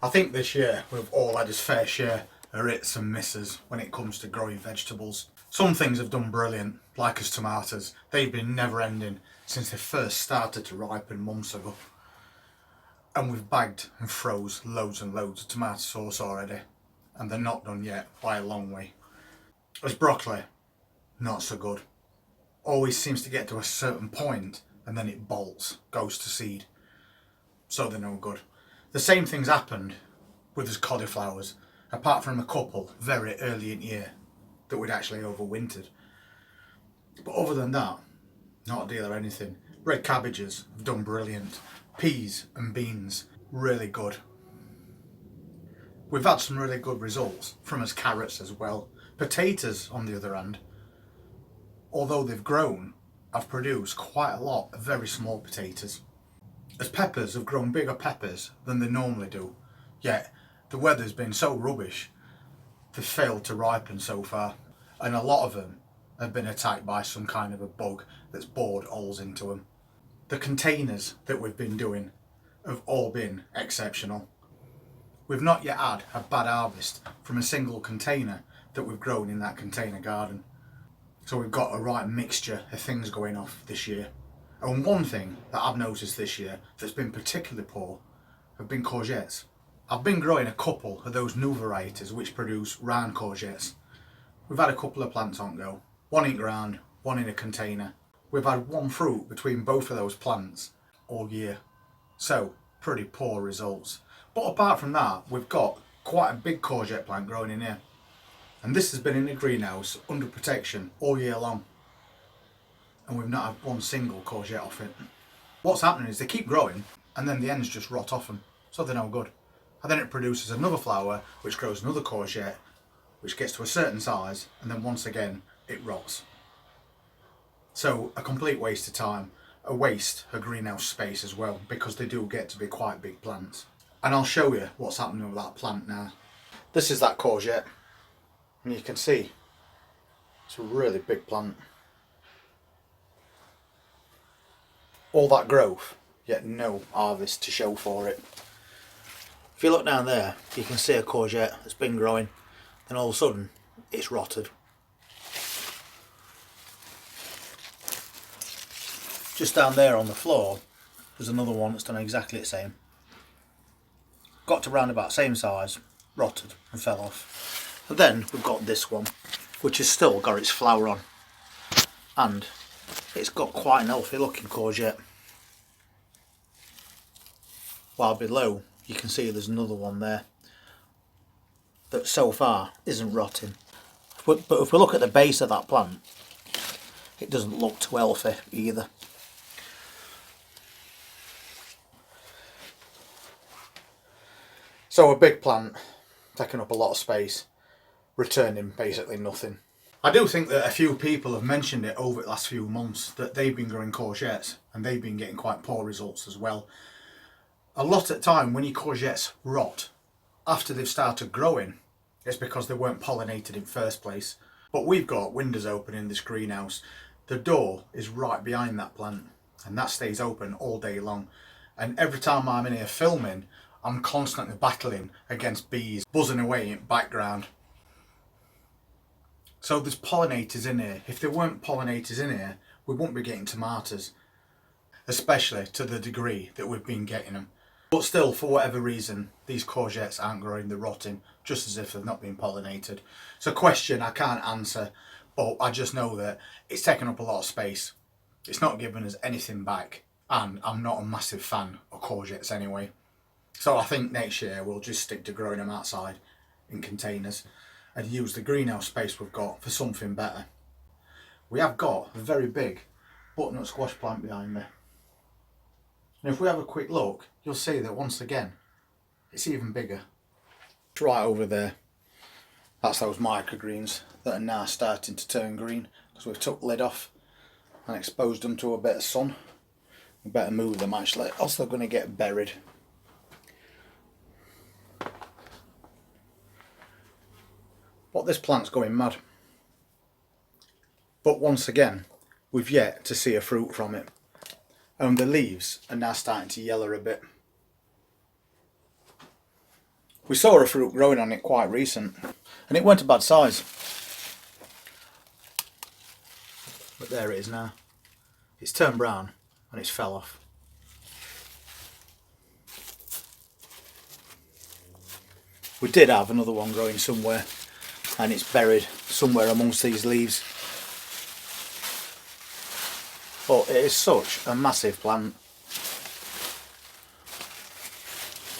I think this year we've all had his fair share of hits and misses when it comes to growing vegetables. Some things have done brilliant, like as tomatoes. They've been never ending since they first started to ripen months ago. And we've bagged and froze loads and loads of tomato sauce already, and they're not done yet by a long way. As broccoli, not so good. Always seems to get to a certain point and then it bolts, goes to seed. So they're no good. The same thing's happened with his cauliflowers, apart from a couple very early in the year that we'd actually overwintered. But other than that, not a deal or anything. Red cabbages have done brilliant. Peas and beans, really good. We've had some really good results from his carrots as well. Potatoes, on the other hand, although they've grown, have produced quite a lot of very small potatoes. As peppers have grown bigger peppers than they normally do, yet the weather's been so rubbish they've failed to ripen so far, and a lot of them have been attacked by some kind of a bug that's bored holes into them. The containers that we've been doing have all been exceptional. We've not yet had a bad harvest from a single container that we've grown in that container garden. So we've got a right mixture of things going off this year. And one thing that I've noticed this year that's been particularly poor have been courgettes. I've been growing a couple of those new varieties which produce round courgettes. We've had a couple of plants on go, one in ground, one in a container. We've had one fruit between both of those plants all year. So pretty poor results. But apart from that, we've got quite a big courgette plant growing in here. And this has been in the greenhouse under protection all year long. And we've not had one single courgette off it. What's happening is they keep growing and then the ends just rot off them. So they're no good. And then it produces another flower which grows another courgette which gets to a certain size and then once again it rots. So a complete waste of time. A waste of greenhouse space as well, because they do get to be quite big plants. And I'll show you what's happening with that plant now. This is that courgette, and you can see it's a really big plant. All that growth, yet no harvest to show for it. If you look down there, you can see a courgette that's been growing, and all of a sudden it's rotted. Just down there on the floor, there's another one that's done exactly the same. Got to round about the same size, rotted and fell off. And then we've got this one, which has still got its flower on. And it's got quite an healthy looking courgette. While below, you can see there's another one there that so far isn't rotting. But if we look at the base of that plant, it doesn't look too healthy either. So a big plant, taking up a lot of space, returning basically nothing. I do think that a few people have mentioned it over the last few months that they've been growing courgettes and they've been getting quite poor results as well. A lot of the time when your courgettes rot after they've started growing, it's because they weren't pollinated in first place. But we've got windows open in this greenhouse. The door is right behind that plant and that stays open all day long. And every time I'm in here filming, I'm constantly battling against bees buzzing away in the background. So there's pollinators in here. If there weren't pollinators in here, we wouldn't be getting tomatoes, especially to the degree that we've been getting them. But still, for whatever reason, these courgettes aren't growing, they're rotting, just as if they've not been pollinated. It's a question I can't answer, but I just know that it's taking up a lot of space. It's not giving us anything back, and I'm not a massive fan of courgettes anyway. So I think next year we'll just stick to growing them outside in containers and use the greenhouse space we've got for something better. We have got a very big butternut squash plant behind me. And if we have a quick look, you'll see that once again, it's even bigger. It's right over there. That's those microgreens that are now starting to turn green because we've took the lid off and exposed them to a bit of sun. We better move them actually, else they're going to get buried. But this plant's going mad. But once again, we've yet to see a fruit from it. And the leaves are now starting to yellow a bit. We saw a fruit growing on it quite recent, and it weren't a bad size. But there it is now. It's turned brown and it's fell off. We did have another one growing somewhere, and it's buried somewhere amongst these leaves. But it is such a massive plant.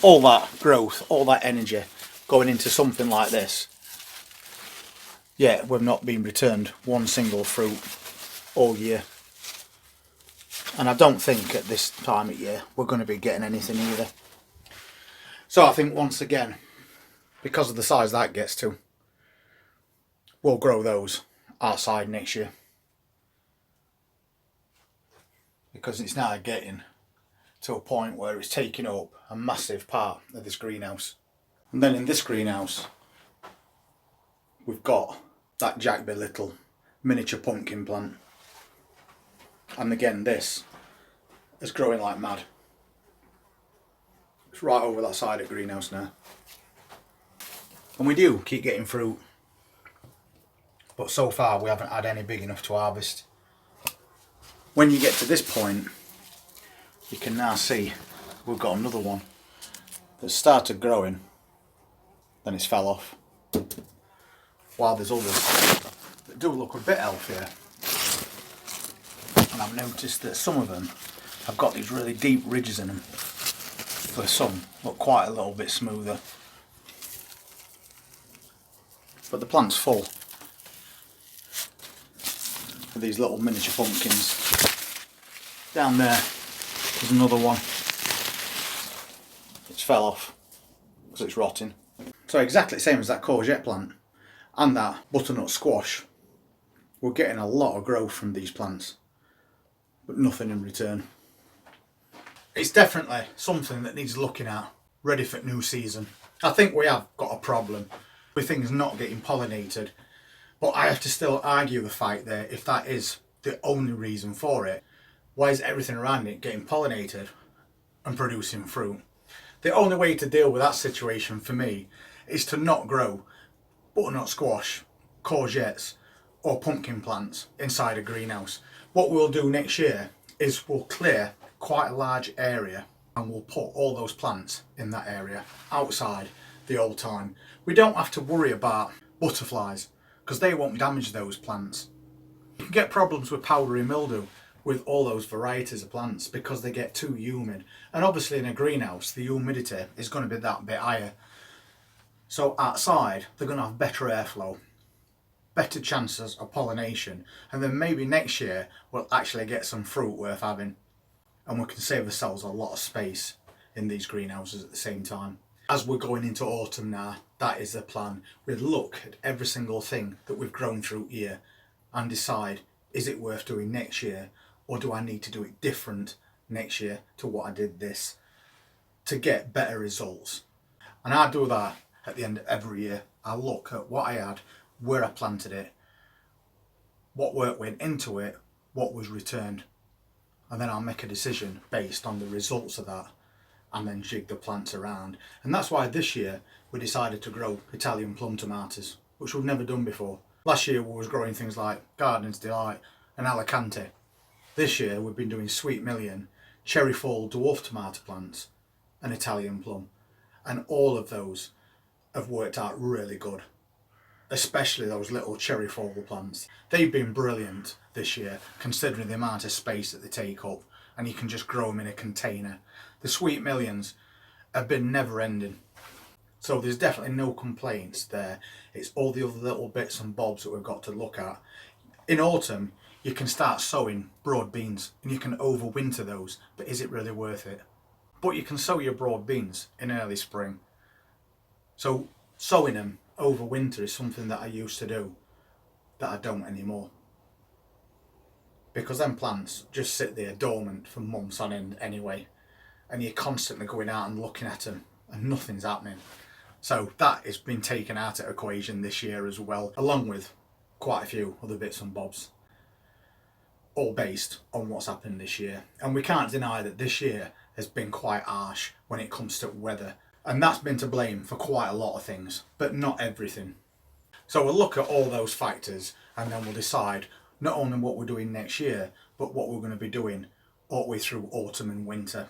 All that growth, all that energy going into something like this, yet we've not been returned one single fruit all year. And I don't think at this time of year we're going to be getting anything either. So I think once again, because of the size that gets to, we'll grow those outside next year. Because it's now getting to a point where it's taking up a massive part of this greenhouse. And then in this greenhouse, we've got that Jack little miniature pumpkin plant. And again, this is growing like mad. It's right over that side of the greenhouse now. And we do keep getting fruit, but so far we haven't had any big enough to harvest. When you get to this point, you can now see we've got another one that started growing, then it's fell off. While there's others that do look a bit healthier. And I've noticed that some of them have got these really deep ridges in them, where some look quite a little bit smoother. But the plant's full of these little miniature pumpkins. Down there there's another one. It's fell off because it's rotting. So exactly the same as that courgette plant and that butternut squash, we're getting a lot of growth from these plants, but nothing in return. It's definitely something that needs looking at, ready for new season. I think we have got a problem with things not getting pollinated, but I have to still argue the fact that if that is the only reason for it, why is everything around it getting pollinated and producing fruit? The only way to deal with that situation for me is to not grow butternut squash, courgettes or pumpkin plants inside a greenhouse. What we'll do next year is we'll clear quite a large area and we'll put all those plants in that area outside the old time. We don't have to worry about butterflies because they won't damage those plants. You can get problems with powdery mildew with all those varieties of plants because they get too humid, and obviously in a greenhouse the humidity is going to be that bit higher. So outside they're going to have better airflow, better chances of pollination, and then maybe next year we'll actually get some fruit worth having, and we can save ourselves a lot of space in these greenhouses at the same time. As we're going into autumn now, that is the plan. We'll look at every single thing that we've grown through here and decide, is it worth doing next year, or do I need to do it different next year to what I did this to get better results? And I do that at the end of every year. I look at what I had, where I planted it, what work went into it, what was returned, and then I'll make a decision based on the results of that and then jig the plants around. And that's why this year we decided to grow Italian plum tomatoes, which we've never done before. Last year we was growing things like Garden's Delight and Alicante. This year we've been doing Sweet Million, Cherry Fall dwarf tomato plants and Italian plum, and all of those have worked out really good, especially those little Cherry Fall plants. They've been brilliant this year considering the amount of space that they take up, and you can just grow them in a container. The Sweet Millions have been never ending, so there's definitely no complaints there. It's all the other little bits and bobs that we've got to look at. In autumn you can start sowing broad beans and you can overwinter those, but is it really worth it? But you can sow your broad beans in early spring. So sowing them over winter is something that I used to do that I don't anymore, because them plants just sit there dormant for months on end anyway, and you're constantly going out and looking at them and nothing's happening. So that has been taken out of the equation this year as well, along with quite a few other bits and bobs, all based on what's happened this year. And we can't deny that this year has been quite harsh when it comes to weather And that's been to blame for quite a lot of things, but not everything. So we'll look at all those factors and then we'll decide not only what we're doing next year, but what we're going to be doing all the way through autumn and winter.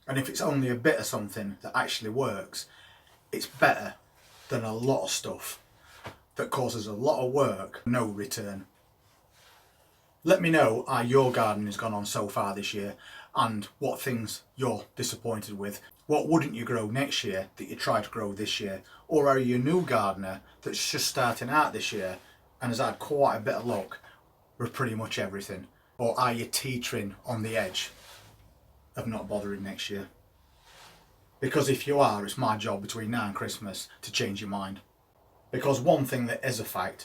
And if it's only a bit of something that actually works, it's better than a lot of stuff that causes a lot of work, no return. Let me know how your garden has gone on so far this year and what things you're disappointed with. What wouldn't you grow next year that you tried to grow this year? Or are you a new gardener that's just starting out this year and has had quite a bit of luck with pretty much everything? Or are you teetering on the edge of not bothering next year? Because if you are, it's my job between now and Christmas to change your mind. Because one thing that is a fact,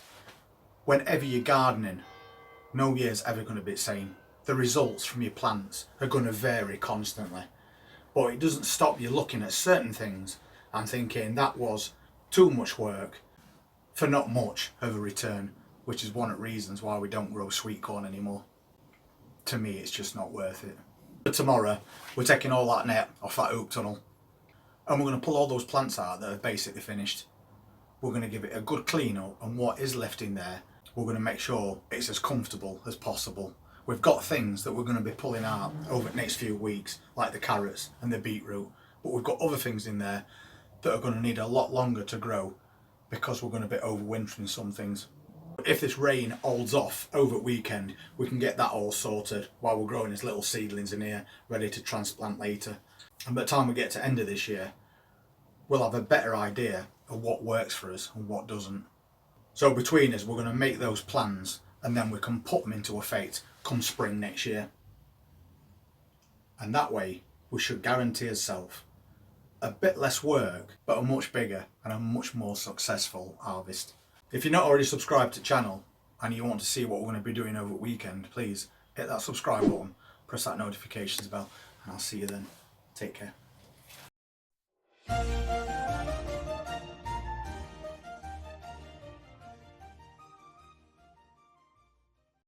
whenever you're gardening, no year's ever going to be the same. The results from your plants are going to vary constantly. But it doesn't stop you looking at certain things and thinking that was too much work for not much of a return, which is one of the reasons why we don't grow sweet corn anymore. To me, it's just not worth it. But tomorrow, we're taking all that net off that oak tunnel and we're going to pull all those plants out that are basically finished. We're going to give it a good clean up, and what is left in there, we're going to make sure it's as comfortable as possible. We've got things that we're going to be pulling out over the next few weeks, like the carrots and the beetroot, but we've got other things in there that are going to need a lot longer to grow because we're going to be overwintering some things. If this rain holds off over the weekend, we can get that all sorted while we're growing these little seedlings in here, ready to transplant later. And by the time we get to the end of this year, we'll have a better idea of what works for us and what doesn't. So between us, we're going to make those plans and then we can put them into effect come spring next year. And that way, we should guarantee ourselves a bit less work, but a much bigger and a much more successful harvest. If you're not already subscribed to the channel and you want to see what we're going to be doing over the weekend, please hit that subscribe button, press that notifications bell, and I'll see you then. Take care.